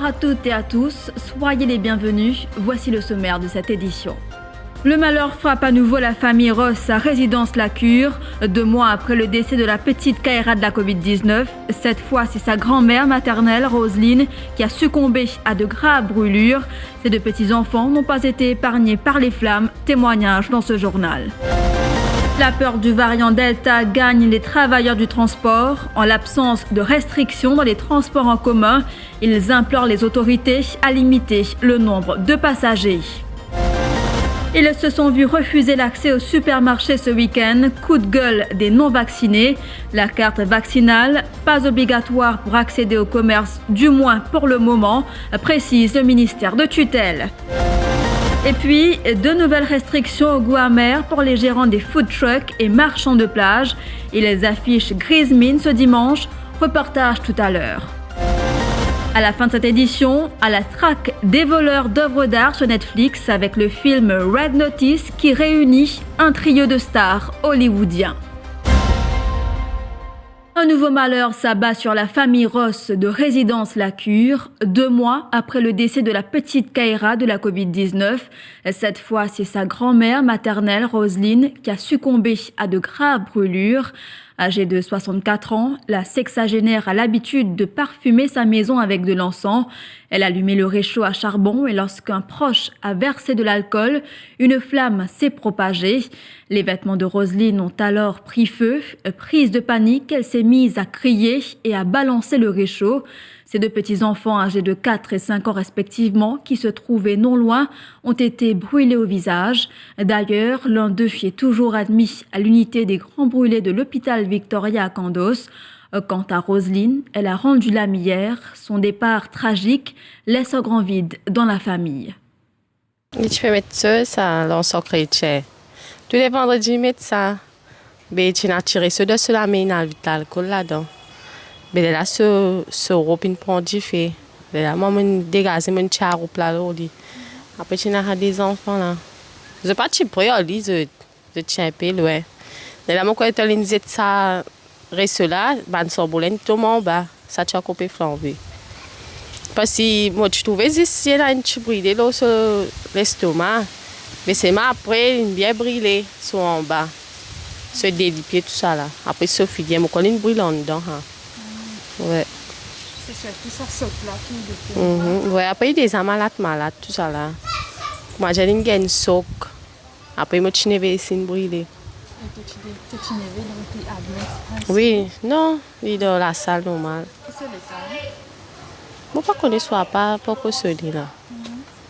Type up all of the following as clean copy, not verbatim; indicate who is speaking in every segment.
Speaker 1: Bonsoir à toutes et à tous, soyez les bienvenus, voici le sommaire de cette édition. Le malheur frappe à nouveau la famille Ross à résidence La Cure, 2 mois après le décès de la petite Kaira de la Covid-19. Cette fois, c'est sa grand-mère maternelle, Roselyne, qui a succombé à de graves brûlures. Ses 2 petits-enfants n'ont pas été épargnés par les flammes, témoignage dans ce journal. La peur du variant Delta gagne les travailleurs du transport. En l'absence de restrictions dans les transports en commun, ils implorent les autorités à limiter le nombre de passagers. Ils se sont vus refuser l'accès au supermarché ce week-end. Coup de gueule des non-vaccinés. La carte vaccinale, pas obligatoire pour accéder au commerce, du moins pour le moment, précise le ministère de tutelle. Et puis, 2 nouvelles restrictions au goût amer pour les gérants des food trucks et marchands de plage. Ils affichent grise mine ce dimanche. Reportage tout à l'heure. À la fin de cette édition, à la traque des voleurs d'œuvres d'art sur Netflix avec le film Red Notice qui réunit un trio de stars hollywoodiens. Un nouveau malheur s'abat sur la famille Ross de résidence La Cure, 2 mois après le décès de la petite Kaira de la Covid-19. Cette fois, c'est sa grand-mère maternelle, Roselyne, qui a succombé à de graves brûlures. Âgée de 64 ans, la sexagénaire a l'habitude de parfumer sa maison avec de l'encens. Elle allumait le réchaud à charbon et lorsqu'un proche a versé de l'alcool, une flamme s'est propagée. Les vêtements de Roselyne ont alors pris feu. Prise de panique, elle s'est mise à crier et à balancer le réchaud. Ses 2 petits-enfants âgés de 4 et 5 ans respectivement, qui se trouvaient non loin, ont été brûlés au visage. D'ailleurs, l'un d'eux est toujours admis à l'unité des grands brûlés de l'hôpital Victoria à Candos. Quant à Roselyne, elle a rendu l'âme hier. Son départ tragique laisse un grand vide dans la famille.
Speaker 2: Je peux mettre ça dans son chrétien. Tous les vendredis, je mets ça. Mais tu as tiré ce de cela, mais il y a l'alcool là-dedans. Mais là, ce rope, il prend du fait. Mais là, moi, je dégage mon char là. Après, tu as des enfants là. Je ne sais pas si je tiens un peu loin. Mais là, moi, quand je dis ça, reste là, je suis tout le monde bas. Ça, tu as coupé flambé. Parce que moi, je trouvais ici, il y a un petit brûlé sur l'estomac. Mais c'est moi, après, il bien brûlé sur en bas. Se délipier, tout ça là. Après, Sophie, il y a une brûle en dedans. Ouais.
Speaker 3: C'est surtout ça saute là qui est
Speaker 2: Ouais, après il y a des malades, tout ça là. Moi j'ai une soc. Après moi je n'ai ici une brûlée.
Speaker 3: Et tu es nevé donc tu admets.
Speaker 2: Oui, non, il est dans la salle normale.
Speaker 3: C'est le temps.
Speaker 2: Moi pas connais soit pas pour ce là.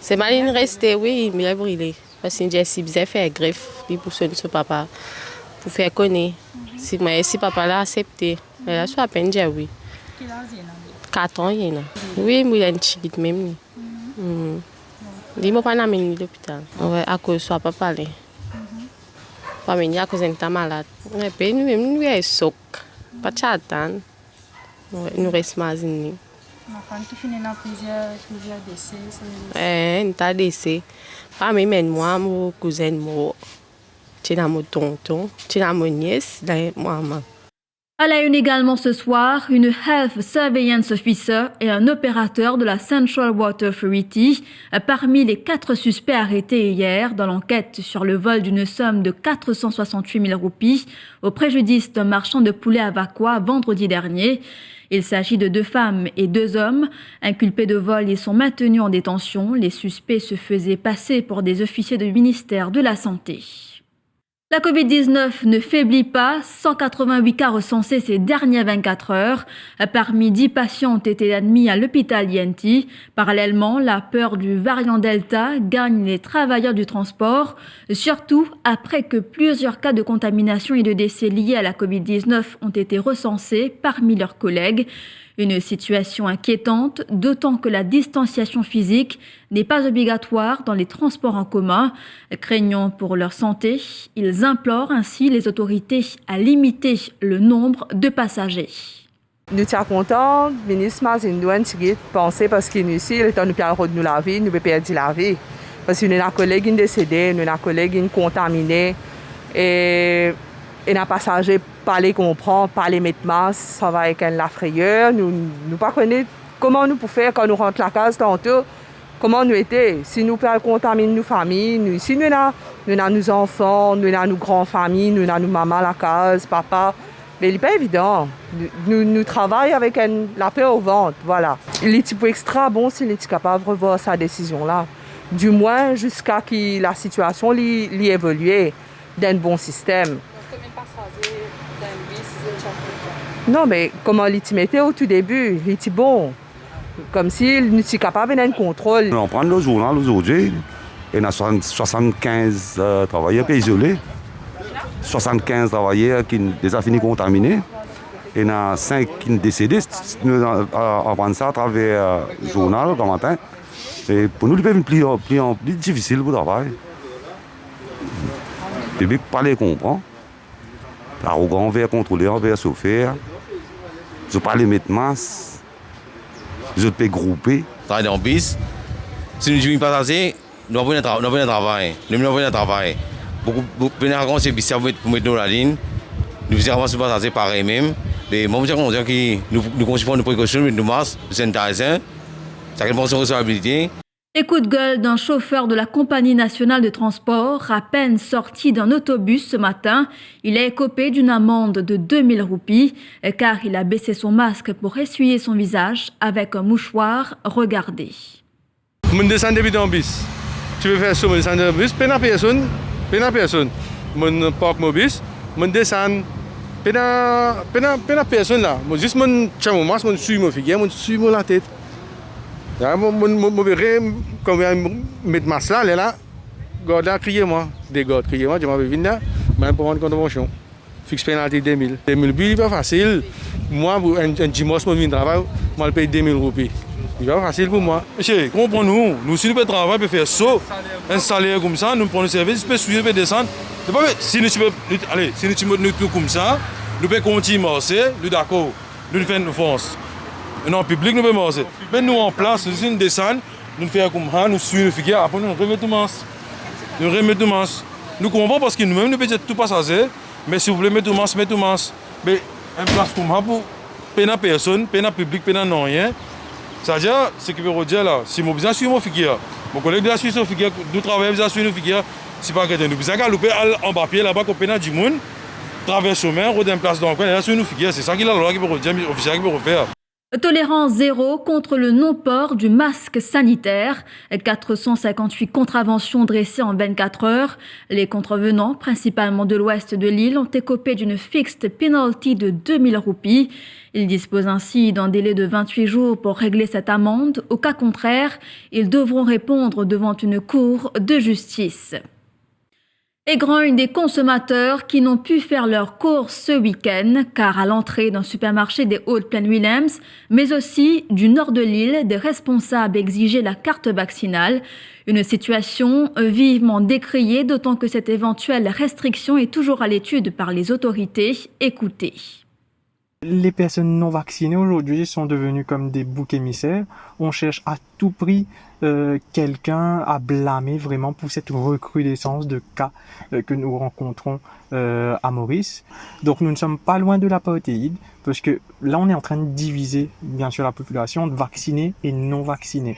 Speaker 2: C'est mal il resté oui, il est brûlé parce que j'ai si bien fait greffe pour ce papa pour faire connaître. Si papa l'a accepté, mais là soit à peine j'ai oui. 4 ans, il y en a. Oui, mais il y a une petite même. Il m'a pas amené à l'hôpital. Ouais, à cause de papa parler. Pas venir à cause d'un malade. Mais puis nous même nous est soc. Pas de attendre. Ouais, nous restons mazinés.
Speaker 3: Ma femme qui finit dans plusieurs décès.
Speaker 2: Nous avons décès. Pas même moi, mon cousin, moi. Tu as mon tonton, tu as mon nièce, moi.
Speaker 1: À la une également ce soir, une Health Surveillance Officer et un opérateur de la Central Water Authority. Parmi les 4 suspects arrêtés hier dans l'enquête sur le vol d'une somme de 468 000 roupies au préjudice d'un marchand de poulet à Vacois vendredi dernier. Il s'agit de 2 femmes et 2 hommes. Inculpés de vol, ils sont maintenus en détention. Les suspects se faisaient passer pour des officiers du ministère de la Santé. La Covid-19 ne faiblit pas, 188 cas recensés ces dernières 24 heures. Parmi 10 patients ont été admis à l'hôpital INT. Parallèlement, la peur du variant Delta gagne les travailleurs du transport, surtout après que plusieurs cas de contamination et de décès liés à la Covid-19 ont été recensés parmi leurs collègues. Une situation inquiétante, d'autant que la distanciation physique n'est pas obligatoire dans les transports en commun. Craignant pour leur santé, ils implorent ainsi les autorités à limiter le nombre de passagers.
Speaker 4: Nous sommes contents, le ministre m'a pensé parce qu'il est ici, il est nous permet de nous laver, nous perdre la vie. Parce que nous avons un collègue décédé, nous avons un collègue contaminé. Et un passager pas les comprendre, pas les mettre masque, ça va avec la frayeur. Nous ne connaissons pas comment nous pouvons faire quand nous rentrons à la case tantôt, comment nous étions. Si nous contaminons nos familles, si nous avons nos enfants, nous avons nos grandes familles, nous avons nos mamans à la case, papa. Mais il n'est pas évident. Nous travaillons avec la paix au ventre, voilà. Il est extra bon s'il est capable de revoir sa décision-là. Du moins jusqu'à ce que la situation évolue d'un bon système.
Speaker 3: Combien de passagers d'un bus
Speaker 4: Non, mais comment il mettait au tout début, il était bon. Comme s'il n'était capable d'un contrôle.
Speaker 5: On prend le journal aujourd'hui, il y a 75 travailleurs isolés. 75 travailleurs qui ont déjà fini contaminés. Il y en a 5 qui sont décédés. Nous apprenons ça à travers le journal le matin. Et pour nous, c'est plus difficile pour travailler. Le public ne parle pas comprend. L'arrogant envers contrôler, envers chauffeur. Je parle de mettre masse. Je peux grouper.
Speaker 6: Travailler dans le bus. Si nous ne pas passager, nous avons un travail. Nous avons un travail. Beaucoup de c'est bizarre pour mettre dans la ligne. Nous faisons avancer pas assez pareil même. Mais moi je pense que nous considérons nos précautions, nous masques, nous sanitaires. C'est une responsabilité.
Speaker 1: Les coups de gueule d'un chauffeur de la compagnie nationale de transport, à peine sorti d'un autobus ce matin, il a écopé d'une amende de 2000 roupies car il a baissé son masque pour essuyer son visage avec un mouchoir. Regardez.
Speaker 7: Je descends depuis dans le bus. Tu veux faire ça, je descends dans le bus, pas personne. Je parque mon bus, je descends, pas personne là. Juste je tiens mon masque, je suis mon figure, je suis la tête. Je verrai quand je mets le masque là, là, garde là, criez-moi. Des gardes, criez-moi, je m'avais venu là, je vais prendre contravention. Fixe pénalité 2000. 2000 roupies, il n'est pas facile. Moi, un dimanche, je viens travailler, je paye 2000 roupies. Il n'est pas facile pour moi.
Speaker 8: Monsieur, comprenez-nous. Nous, si nous pouvons travailler, nous pouvons faire ça, un salaire comme ça, nous prenons le service, nous pouvons suivre, nous pouvons descendre. Si nous sommes tout comme ça, nous pouvons continuer à marcher, nous d'accord, nous faisons une force. Dans le public, nous pouvons marcher. Mais nous, en place, nous descendons, nous faisons comme ça, nous suivons le figure, après nous remettons le masque. Nous remettons le masque. Nous comprenons parce que nous-mêmes, nous pouvons être tout passager, mais si vous voulez mettre le masque, mettez le masque. Mais une place comme ça pour peine personne, peine public, peine non rien. C'est-à-dire, ce que je veux dire là, si je suis mon figure, mon collègue doit suivre son figure, nous travaillons sur nos figures, c'est pas quelqu'un. Nous besoin louper en papier là-bas qu'on peine du monde, traverser le chemin, roder une place dans le coin, et là sur nos figures, c'est ça qu'il a la loi qui peut dire, officiel qui peut refaire.
Speaker 1: Tolérance zéro contre le non-port du masque sanitaire. 458 contraventions dressées en 24 heures. Les contrevenants, principalement de l'ouest de l'île, ont écopé d'une fixed penalty de 2000 roupies. Ils disposent ainsi d'un délai de 28 jours pour régler cette amende. Au cas contraire, ils devront répondre devant une cour de justice. Égrène des consommateurs qui n'ont pu faire leurs courses ce week-end, car à l'entrée d'un supermarché des Hautes-Plaines-Williams, mais aussi du nord de l'île, des responsables exigeaient la carte vaccinale. Une situation vivement décriée, d'autant que cette éventuelle restriction est toujours à l'étude par les autorités. Écoutez.
Speaker 9: Les personnes non vaccinées aujourd'hui sont devenues comme des boucs émissaires. On cherche à tout prix quelqu'un à blâmer vraiment pour cette recrudescence de cas que nous rencontrons à Maurice. Donc nous ne sommes pas loin de l'apartheid parce que là on est en train de diviser bien sûr la population de vaccinés et non vaccinés.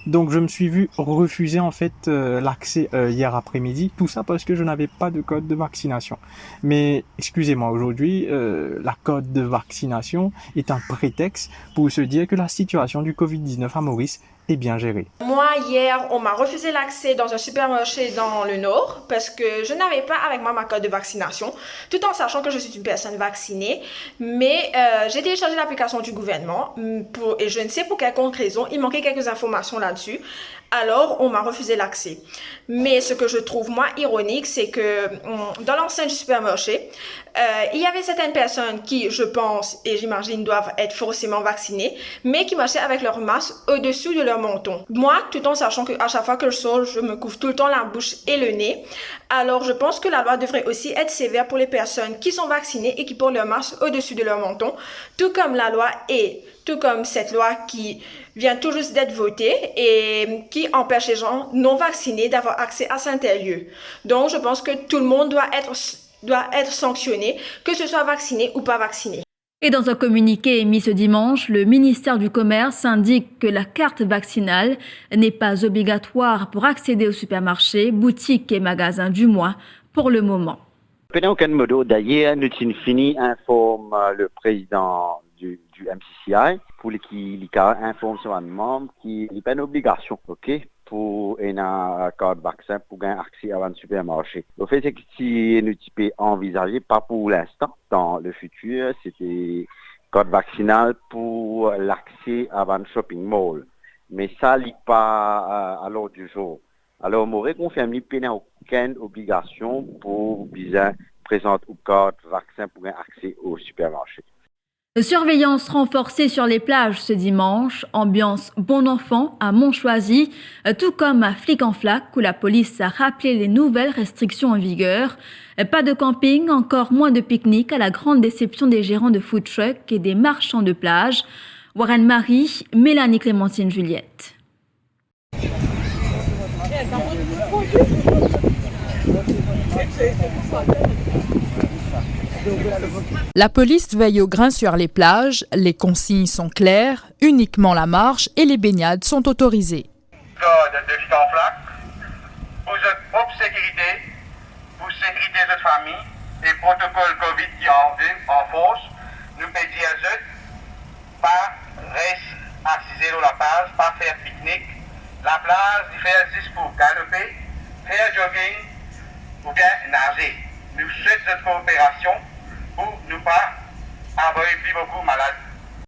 Speaker 9: Donc je me suis vu refuser en fait l'accès hier après-midi, tout ça parce que je n'avais pas de code de vaccination. Mais excusez-moi, aujourd'hui la code de vaccination est un prétexte pour se dire que la situation du Covid-19 à Maurice est bien gérée.
Speaker 10: Moi, hier, on m'a refusé l'accès dans un supermarché dans le Nord parce que je n'avais pas avec moi ma carte de vaccination, tout en sachant que je suis une personne vaccinée. Mais j'ai téléchargé l'application du gouvernement et je ne sais pour quelle raison, il manquait quelques informations là-dessus. Alors, on m'a refusé l'accès. Mais ce que je trouve, moi, ironique, c'est que dans l'enceinte du supermarché, il y avait certaines personnes qui, je pense, et j'imagine, doivent être forcément vaccinées, mais qui marchaient avec leur masque au-dessus de leur menton. Moi, tout en sachant qu'à chaque fois que je sors, je me couvre tout le temps la bouche et le nez. Alors, je pense que la loi devrait aussi être sévère pour les personnes qui sont vaccinées et qui portent leur masque au-dessus de leur menton, tout comme la loi est, tout comme cette loi qui vient tout juste d'être votée et qui empêche les gens non vaccinés d'avoir accès à certains lieux. Donc, je pense que tout le monde doit être sanctionné, que ce soit vacciné ou pas vacciné.
Speaker 1: Et dans un communiqué émis ce dimanche, le ministère du Commerce indique que la carte vaccinale n'est pas obligatoire pour accéder aux supermarchés, boutiques et magasins, du moins pour le moment.
Speaker 11: D'ailleurs, nous avons fini informe le président du MCCI pour qu'il informe son membre qu'il n'y a pas d'obligation, pour un carte vaccin pour gagner accès à un supermarché. Le fait c'est que si nous pouvons envisager, pas pour l'instant, dans le futur, c'était carte vaccinale pour l'accès à un shopping mall. Mais ça n'est pas à l'ordre du jour. Alors, on m'aurait confirmé qu'il n'y a aucune obligation pour bien présenter une carte vaccin pour gagner accès au supermarché.
Speaker 1: Surveillance renforcée sur les plages ce dimanche, ambiance bon enfant à Montchoisy, tout comme à Flic-en-Flac où la police a rappelé les nouvelles restrictions en vigueur. Pas de camping, encore moins de pique-nique à la grande déception des gérants de food truck et des marchands de plage. Warren Marie, Mélanie Clémentine Juliette.
Speaker 12: La police veille au grain sur les plages, les consignes sont claires, uniquement la marche et les baignades sont autorisées.
Speaker 13: De Flic-en-Flac, pour votre propre sécurité, pour sécurité de votre famille et protocole Covid qui est en force, nous pouvons dire à eux, pas rester assisé dans la plage, pas faire pique-nique. La plage, il fait juste pour galoper, faire jogging ou bien nager. Nous souhaitons cette coopération pour ne pas avoir plus beaucoup de malades.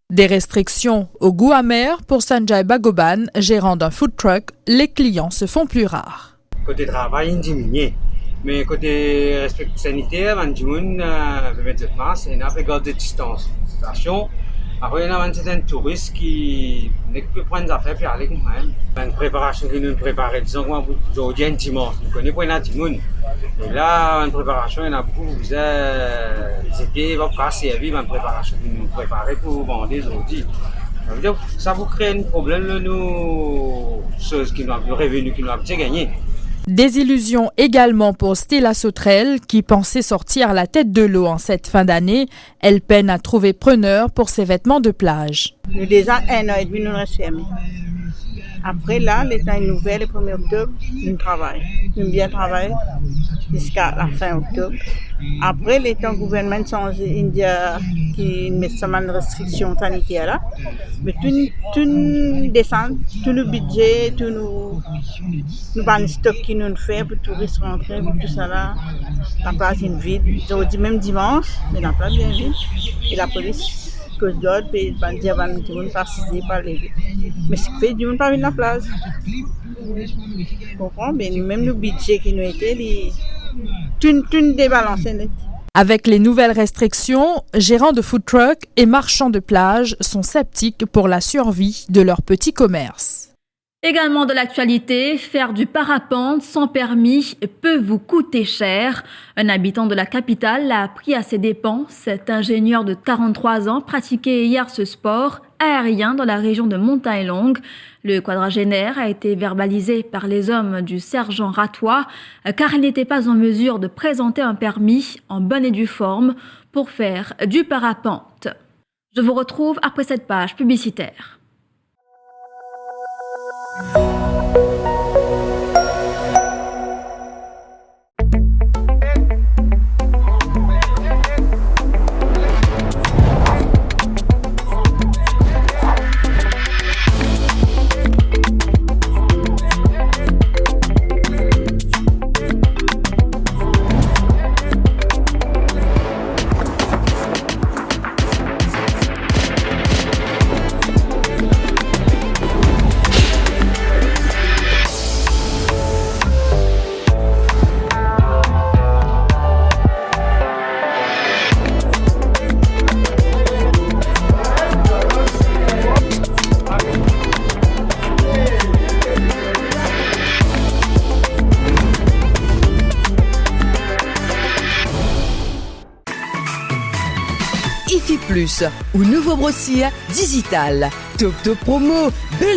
Speaker 12: Des restrictions au goût amer pour Sanjay Bagoban, gérant d'un food truck, les clients se font plus rares.
Speaker 14: Côté travail, il diminue. Mais côté respect sanitaire, on veut mettre de masque et on a fait garder de distance. Après, il y a certains touristes qui ne peuvent prendre des affaires et aller quand même. Une préparation que nous préparons, disons aujourd'hui un dimanche, nous connaissons pas un dimanche. Et là, une préparation, il y en a beaucoup qui ils étaient pas servis, une préparation que nous préparons pour vendre aujourd'hui. Ça veut dire que ça vous crée un problème, nous, choses qui nous ont revenus, qui nous ont gagné.
Speaker 12: Désillusion également pour Stella Sautrel, qui pensait sortir la tête de l'eau en cette fin d'année. Elle peine à trouver preneur pour ses vêtements de plage.
Speaker 15: Nous déjà 1 an et demi, nous restons fermés. Après là, les temps nouvelles, le 1er octobre, nous travaillons. Nous bien travaillons jusqu'à la fin octobre. Après, les temps gouvernement change, India qui met seulement une restriction sanitaire là. Mais tout descend, tout le budget, tout nous pas stock qui nous fait pour touristes rentrer, pour tout ça là. La plage est vide. Aujourd'hui même dimanche, mais la plage est bien vide. Et la police cause d'ordre, puis ils dire que tout le monde participe par les. Mais ce qui fait du monde pas venir à la plage. Vous comprenez? Mais même le budget qui nous était, tout débalancé.
Speaker 12: Avec les nouvelles restrictions, gérants de food truck et marchands de plage sont sceptiques pour la survie de leur petit commerce.
Speaker 1: Également de l'actualité, faire du parapente sans permis peut vous coûter cher. Un habitant de la capitale l'a appris à ses dépens. Cet ingénieur de 43 ans pratiquait hier ce sport aérien dans la région de Montagne-Longue. Le quadragénaire a été verbalisé par les hommes du sergent Ratois car il n'était pas en mesure de présenter un permis en bonne et due forme pour faire du parapente. Je vous retrouve après cette page publicitaire.
Speaker 16: Plus, ou nouveau brossier digital. Top promo,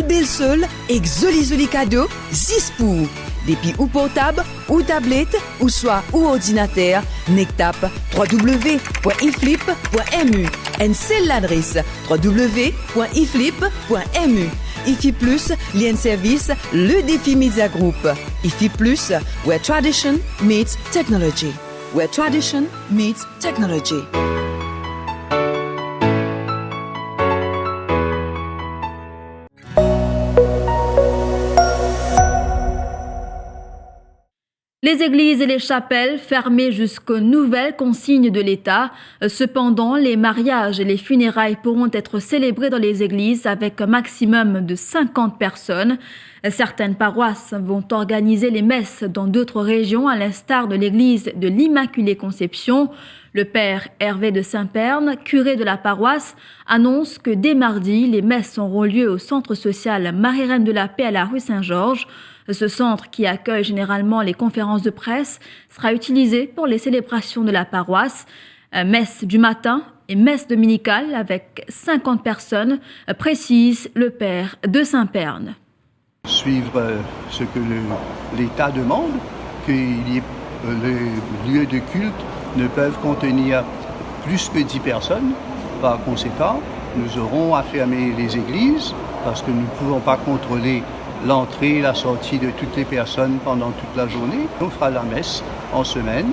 Speaker 16: belle seul, exoli cadeau, Zispou. depuis ou portable, ou tablette, ou soit ou ordinateur, nek tape www.iflip.mu. Et c'est l'adresse www.iflip.mu. IFI Plus, lien service, le défi Media Group. IFI Plus, where tradition meets technology. Where tradition meets technology.
Speaker 1: Les églises et les chapelles fermées jusqu'aux nouvelles consignes de l'État. Cependant, les mariages et les funérailles pourront être célébrés dans les églises avec un maximum de 50 personnes. Certaines paroisses vont organiser les messes dans d'autres régions, à l'instar de l'église de l'Immaculée Conception. Le père Hervé de Saint-Pern, curé de la paroisse, annonce que dès mardi, les messes auront lieu au centre social Marie-Reine de la Paix à la rue Saint-Georges. Ce centre, qui accueille généralement les conférences de presse, sera utilisé pour les célébrations de la paroisse. Messe du matin et messe dominicale avec 50 personnes, précise le père de Saint-Pern.
Speaker 17: Suivre ce que l'État demande, qu'il y ait les lieux de culte ne peuvent contenir plus que 10 personnes. Par conséquent, nous aurons à fermer les églises parce que nous ne pouvons pas contrôler l'entrée et la sortie de toutes les personnes pendant toute la journée. On fera la messe en semaine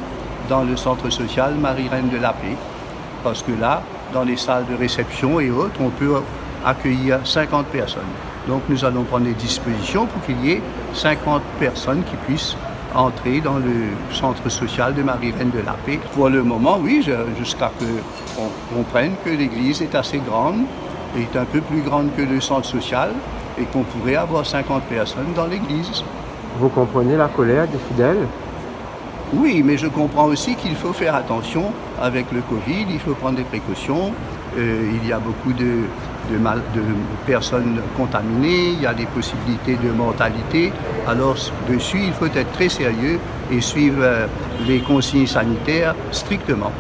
Speaker 17: dans le centre social Marie-Reine de la Paix, parce que là, dans les salles de réception et autres, on peut accueillir 50 personnes. Donc nous allons prendre des dispositions pour qu'il y ait 50 personnes qui puissent entrer dans le centre social de Marie-Reine de la Paix. Pour le moment, oui, jusqu'à ce qu'on comprenne que l'église est assez grande, est un peu plus grande que le centre social, et qu'on pourrait avoir 50 personnes dans l'église.
Speaker 18: Vous comprenez la colère des fidèles?
Speaker 17: Oui, mais je comprends aussi qu'il faut faire attention avec le Covid, il faut prendre des précautions. Il y a beaucoup de personnes contaminées, il y a des possibilités de mortalité. Alors dessus, il faut être très sérieux et suivre les consignes sanitaires strictement.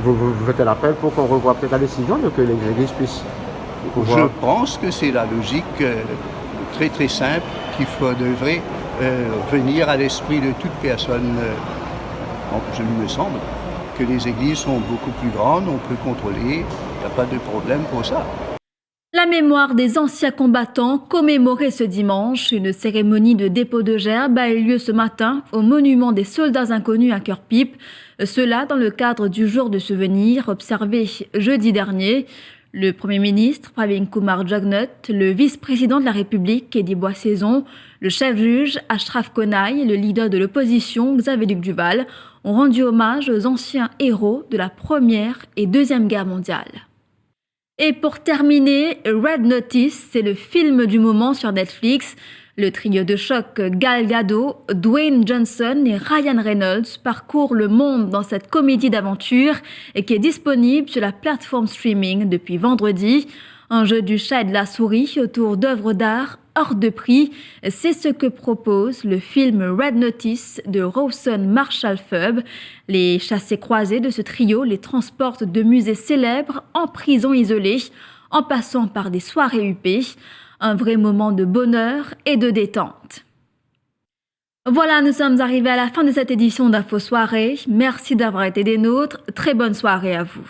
Speaker 18: Vous faites un appel pour qu'on revoie peut-être la décision, donc que les églises puissent pouvoir...
Speaker 17: Je pense que c'est la logique très très simple qu'il devrait venir à l'esprit de toute personne. Je me semble que les églises sont beaucoup plus grandes, on peut contrôler, il n'y a pas de problème pour ça.
Speaker 1: La mémoire des anciens combattants commémorée ce dimanche. Une cérémonie de dépôt de gerbes a eu lieu ce matin au monument des soldats inconnus à Cœur-Pipe. Cela dans le cadre du jour de souvenir observé jeudi dernier. Le Premier ministre, Pravin Kumar Jugnauth, le vice-président de la République, Eddie Boissezon, le chef-juge, Ashraf Konai, et le leader de l'opposition, Xavier Luc Duval, ont rendu hommage aux anciens héros de la Première et Deuxième Guerre mondiale. Et pour terminer, Red Notice, c'est le film du moment sur Netflix. Le trio de choc Gal Gadot, Dwayne Johnson et Ryan Reynolds parcourent le monde dans cette comédie d'aventure et qui est disponible sur la plateforme streaming depuis vendredi. Un jeu du chat et de la souris autour d'œuvres d'art hors de prix. C'est ce que propose le film Red Notice de Rawson Marshall-Fubb. Les chassés-croisés de ce trio les transportent de musées célèbres en prisons isolées, en passant par des soirées huppées. Un vrai moment de bonheur et de détente. Voilà, nous sommes arrivés à la fin de cette édition d'Info Soirée. Merci d'avoir été des nôtres. Très bonne soirée à vous.